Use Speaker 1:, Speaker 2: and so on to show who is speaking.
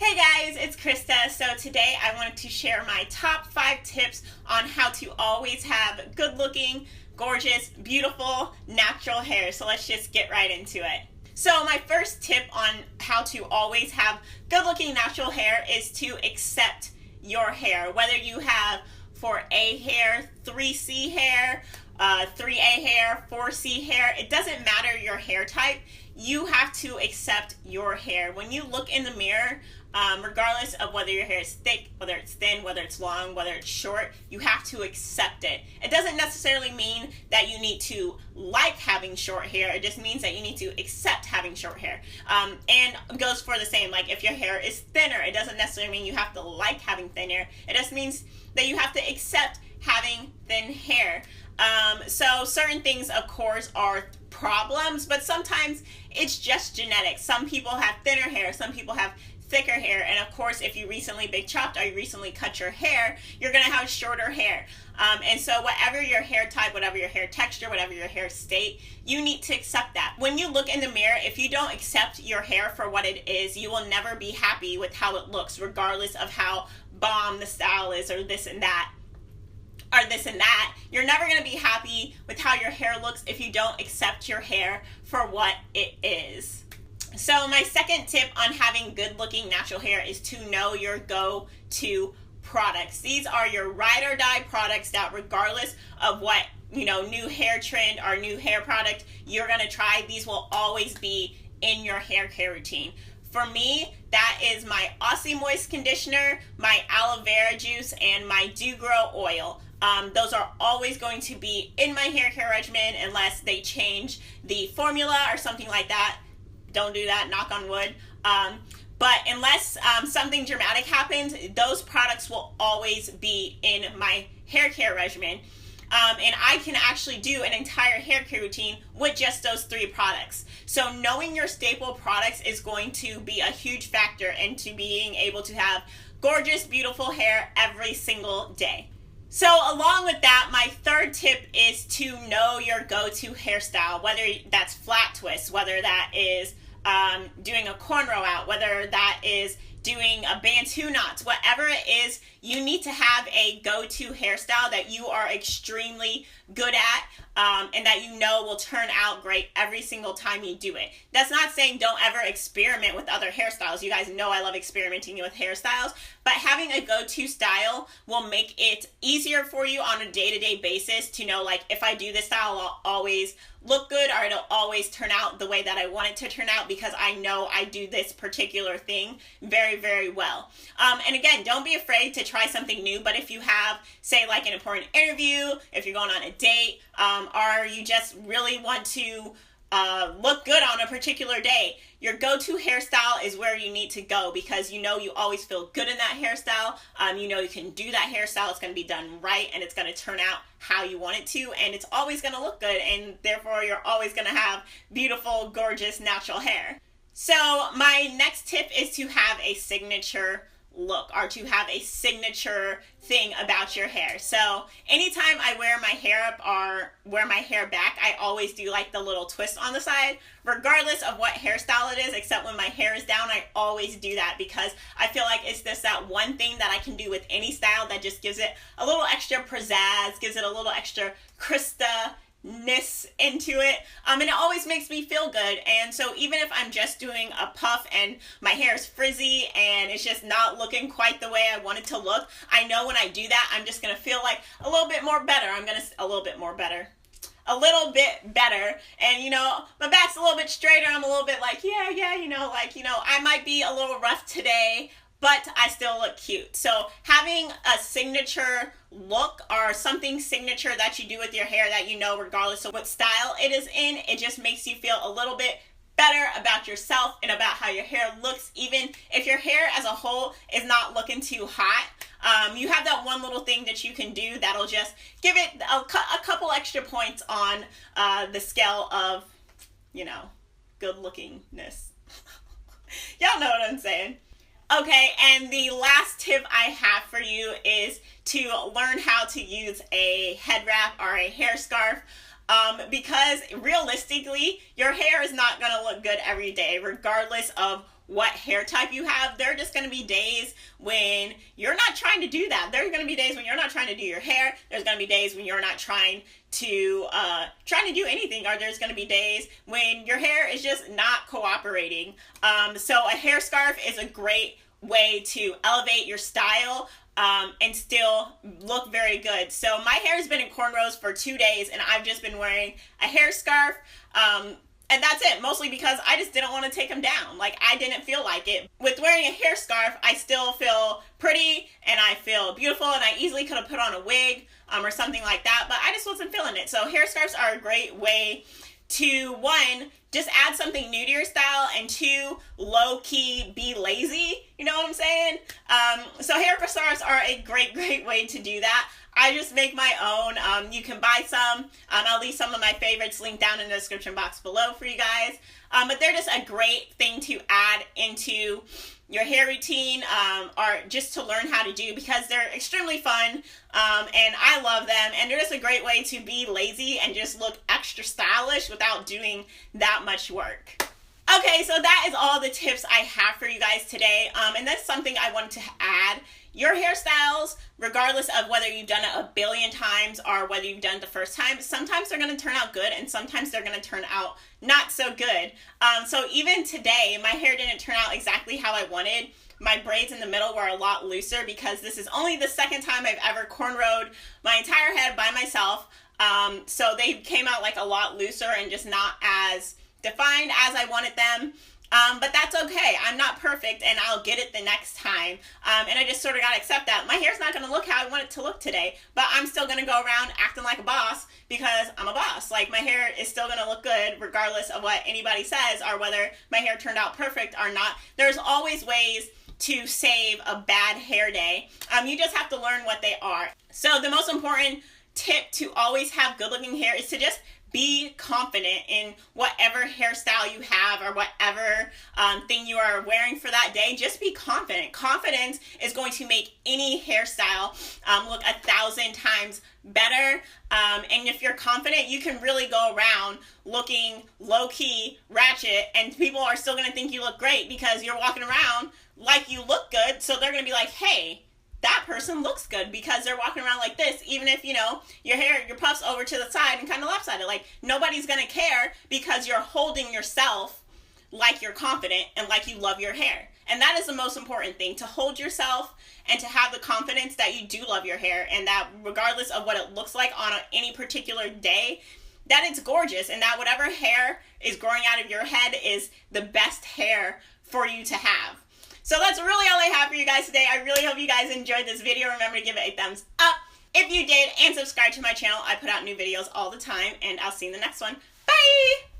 Speaker 1: Hey guys, it's Krysta. So today I wanted to share my top 5 tips on how to always have good looking, gorgeous, beautiful, natural hair. So let's just get right into it. So my first tip on how to always have good looking natural hair is to accept your hair. Whether you have 4A hair, 3C hair, 3A hair, 4C hair, it doesn't matter your hair type. You have to accept your hair. When you look in the mirror, regardless of whether your hair is thick, whether it's thin, whether it's long, whether it's short, you have to accept it. It doesn't necessarily mean that you need to like having short hair. It just means that you need to accept having short hair. And it goes for the same, like if your hair is thinner, it doesn't necessarily mean you have to like having thin hair. It just means that you have to accept having thin hair. So certain things, of course, are problems, but sometimes it's just genetics. Some people have thinner hair, some people have thicker hair, and of course if you recently big chopped or you recently cut your hair, you're gonna have shorter hair. And so whatever your hair type, whatever your hair texture, whatever your hair state, you need to accept that. When you look in the mirror, if you don't accept your hair for what it is, you will never be happy with how it looks, regardless of how bomb the style is or this and that. You're never going to be happy with how your hair looks if you don't accept your hair for what it is. So my second tip on having good looking natural hair is to know your go-to products. These are your ride or die products that regardless of what, new hair trend or new hair product you're going to try, these will always be in your hair care routine. For me, that is my Aussie Moist Conditioner, my Aloe Vera juice, and my Do Grow oil. Those are always going to be in my hair care regimen unless they change the formula or something like that. Don't do that, knock on wood. But unless something dramatic happens, those products will always be in my hair care regimen. And I can actually do an entire hair care routine with just those 3 products. So knowing your staple products is going to be a huge factor into being able to have gorgeous, beautiful hair every single day. So along with that, my third tip is to know your go-to hairstyle, whether that's flat twist, whether that is doing a cornrow out, whether that is doing a bantu knots, whatever it is, you need to have a go-to hairstyle that you are extremely good at and that you know will turn out great every single time you do it. That's not saying don't ever experiment with other hairstyles. You guys know I love experimenting with hairstyles, but having a go-to style will make it easier for you on a day-to-day basis to know, like, if I do this style, I'll always look good or it'll always turn out the way that I want it to turn out because I know I do this particular thing very, very well. And again, don't be afraid to try something new, but if you have, say, like an important interview, if you're going on a date, or you just really want to look good on a particular day, your go-to hairstyle is where you need to go because you always feel good in that hairstyle. You can do that hairstyle. It's going to be done right and it's going to turn out how you want it to, and it's always going to look good, and therefore you're always going to have beautiful, gorgeous, natural hair. So my next tip is to have a signature look or to have a signature thing about your hair. So anytime I wear my hair up or wear my hair back, I always do like the little twist on the side, regardless of what hairstyle it is, except when my hair is down, I always do that because I feel like it's just that one thing that I can do with any style that just gives it a little extra pizzazz, gives it a little extra Krysta-ness into it, and it always makes me feel good. And so even if I'm just doing a puff and my hair is frizzy and it's just not looking quite the way I want it to look, I know when I do that I'm just gonna feel like a little bit better, and my back's a little bit straighter. I'm a little bit like I might be a little rough today, but I still look cute. So having a signature look or something signature that you do with your hair that regardless of what style it is in, it just makes you feel a little bit better about yourself and about how your hair looks, even if your hair as a whole is not looking too hot. You have that one little thing that you can do that'll just give it a couple extra points on the scale of, good lookingness. Y'all know what I'm saying. Okay, and the last tip I have for you is to learn how to use a head wrap or a hair scarf. Because realistically, your hair is not going to look good every day, regardless of what hair type you have. There are just going to be days when you're not trying to do that. There's going to be days when you're not trying to do your hair. There's going to be days when you're not trying to do anything, or there's going to be days when your hair is just not cooperating. So a hair scarf is a great way to elevate your style and still look very good. So my hair has been in cornrows for 2 days, and I've just been wearing a hair scarf. And that's it, mostly because I just didn't want to take them down. Like, I didn't feel like it. With wearing a hair scarf, I still feel pretty and I feel beautiful, and I easily could have put on a wig or something like that, but I just wasn't feeling it. So hair scarves are a great way to, one, just add something new to your style, and two, low-key be lazy. You know what I'm saying? So hair scarves are a great way to do that. I just make my own. You can buy some. I'll leave some of my favorites linked down in the description box below for you guys. But they're just a great thing to add into your hair routine, or just to learn how to do, because they're extremely fun, and I love them, and they're just a great way to be lazy and just look extra stylish without doing that much work. Okay, so that is all the tips I have for you guys today, and that's something I wanted to add. Your hairstyles, regardless of whether you've done it a billion times or whether you've done it the first time, sometimes they're going to turn out good and sometimes they're going to turn out not so good. So even today, my hair didn't turn out exactly how I wanted. My braids in the middle were a lot looser because this is only the second time I've ever cornrowed my entire head by myself. So they came out like a lot looser and just not as defined as I wanted them. But that's okay. I'm not perfect, and I'll get it the next time. And I just sort of got to accept that. My hair's not going to look how I want it to look today, but I'm still going to go around acting like a boss because I'm a boss. Like, my hair is still going to look good regardless of what anybody says or whether my hair turned out perfect or not. There's always ways to save a bad hair day. You just have to learn what they are. So the most important tip to always have good looking hair is to just be confident in whatever hairstyle you have or whatever thing you are wearing for that day. Just be confident. Confidence is going to make any hairstyle look 1,000 times better. And if you're confident, you can really go around looking low-key ratchet, and people are still going to think you look great because you're walking around like you look good. So they're going to be like, hey, that person looks good because they're walking around like this, even if, you know, your hair, your puffs over to the side and kind of lopsided. Like, nobody's going to care because you're holding yourself like you're confident and like you love your hair. And that is the most important thing, to hold yourself and to have the confidence that you do love your hair, and that regardless of what it looks like on any particular day, that it's gorgeous, and that whatever hair is growing out of your head is the best hair for you to have. So that's really all I have for you guys today. I really hope you guys enjoyed this video. Remember to give it a thumbs up if you did, and subscribe to my channel. I put out new videos all the time, and I'll see you in the next one. Bye!